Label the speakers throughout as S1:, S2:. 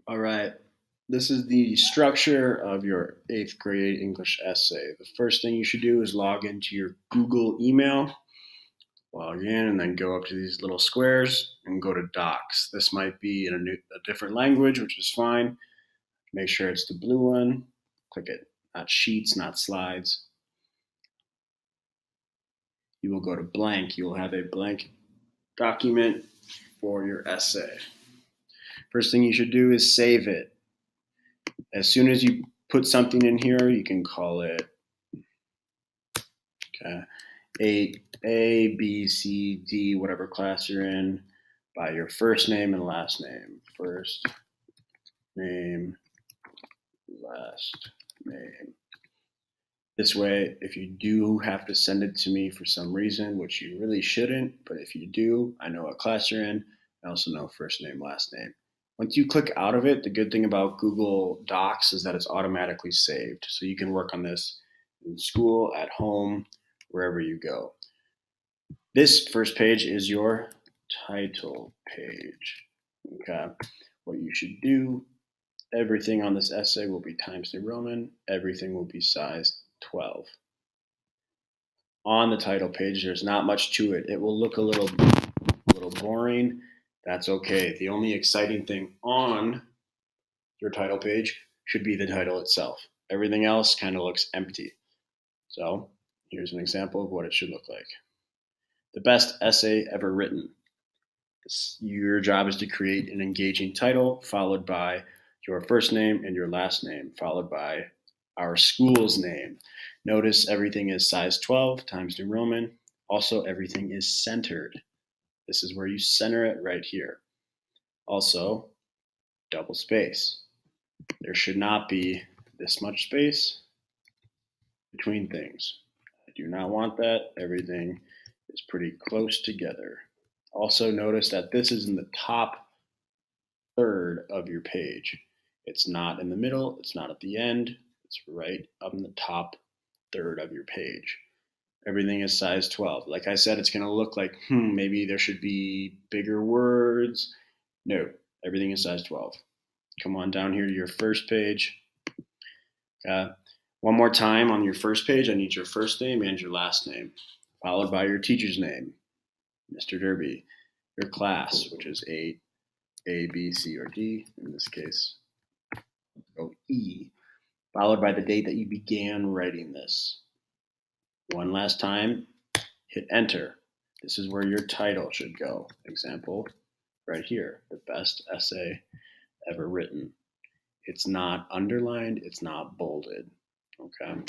S1: All right. This is the structure of your eighth grade English essay. The first thing you should do is log into your Google email, log in, and then go up to these little squares and go to Docs. This might be in a different language, which is fine. Make sure it's the blue one. Click it, not Sheets, not Slides. You will go to blank. You will have a blank document for your essay. First thing you should do is save it. As soon as you put something in here, you can call it A, B, C, D, whatever class you're in, by your first name and last name. First name, last name. This way, if you do have to send it to me for some reason, which you really shouldn't, but if you do, I know what class you're in. I also know first name, last name. Once you click out of it, the good thing about Google Docs is that it's automatically saved. So you can work on this in school, at home, wherever you go. This first page is your title page. Okay. What you should do, everything on this essay will be Times New Roman, everything will be size 12. On the title page, there's not much to it. It will look a little boring. That's okay. The only exciting thing on your title page should be the title itself. Everything else kind of looks empty. So here's an example of what it should look like. The best essay ever written. Your job is to create an engaging title followed by your first name and your last name, followed by our school's name. Notice everything is size 12, Times New Roman. Also, everything is centered. This is where you center it right here. Also, double space. There should not be this much space between things. I do not want that. Everything is pretty close together. Also, notice that this is in the top third of your page. It's not in the middle, it's not at the end, it's right up in the top third of your page. Everything is size 12. Like I said, it's going to look like, maybe there should be bigger words. No, everything is size 12. Come on down here to your first page. One more time on your first page, I need your first name and your last name, followed by your teacher's name, Mr. Derby, your class, which is A, B, C, or D. In this case, go E, followed by the date that you began writing this. One last time, hit enter. This is where your title should go. Example, right here, the best essay ever written. It's not underlined, it's not bolded. Okay.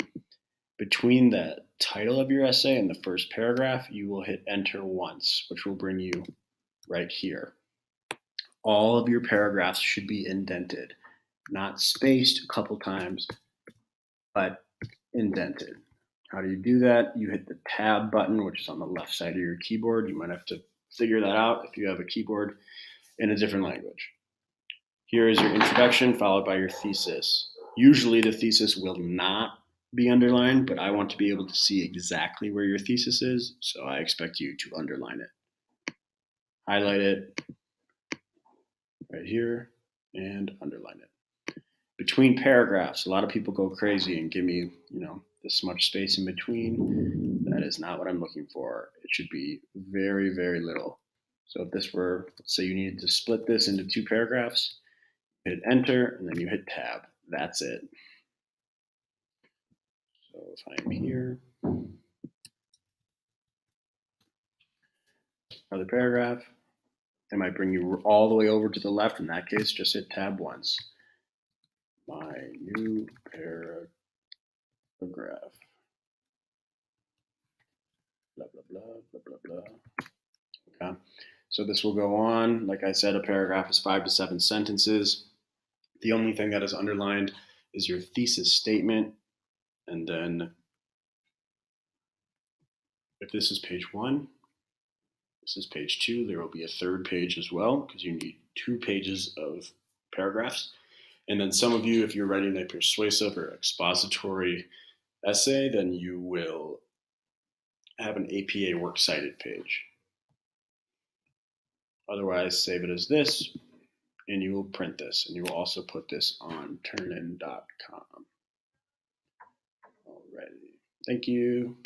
S1: Between the title of your essay and the first paragraph, you will hit enter once, which will bring you right here. All of your paragraphs should be indented, not spaced a couple times, but indented. How do you do that? You hit the tab button, which is on the left side of your keyboard. You might have to figure that out if you have a keyboard in a different language. Here is your introduction, followed by your thesis. Usually the thesis will not be underlined, but I want to be able to see exactly where your thesis is, so I expect you to underline it. Highlight it right here and underline it. Between paragraphs, a lot of people go crazy and give me, this much space in between. That is not what I'm looking for. It should be very, very little. So if this were, let's say you needed to split this into two paragraphs, hit enter and then you hit tab. That's it. So if I'm here, another paragraph, it might bring you all the way over to the left. In that case, just hit tab once. My new paragraph. Blah, blah, blah, blah, blah, blah. Okay. So this will go on. Like I said, a paragraph is 5 to 7 sentences. The only thing that is underlined is your thesis statement. And then if this is page 1, this is page 2, there will be a third page as well because you need 2 pages of paragraphs. And then some of you, if you're writing a persuasive or expository essay, then you will have an APA works cited page. Otherwise, save it as this, and you will print this, and you will also put this on turnitin.com. Alrighty, thank you.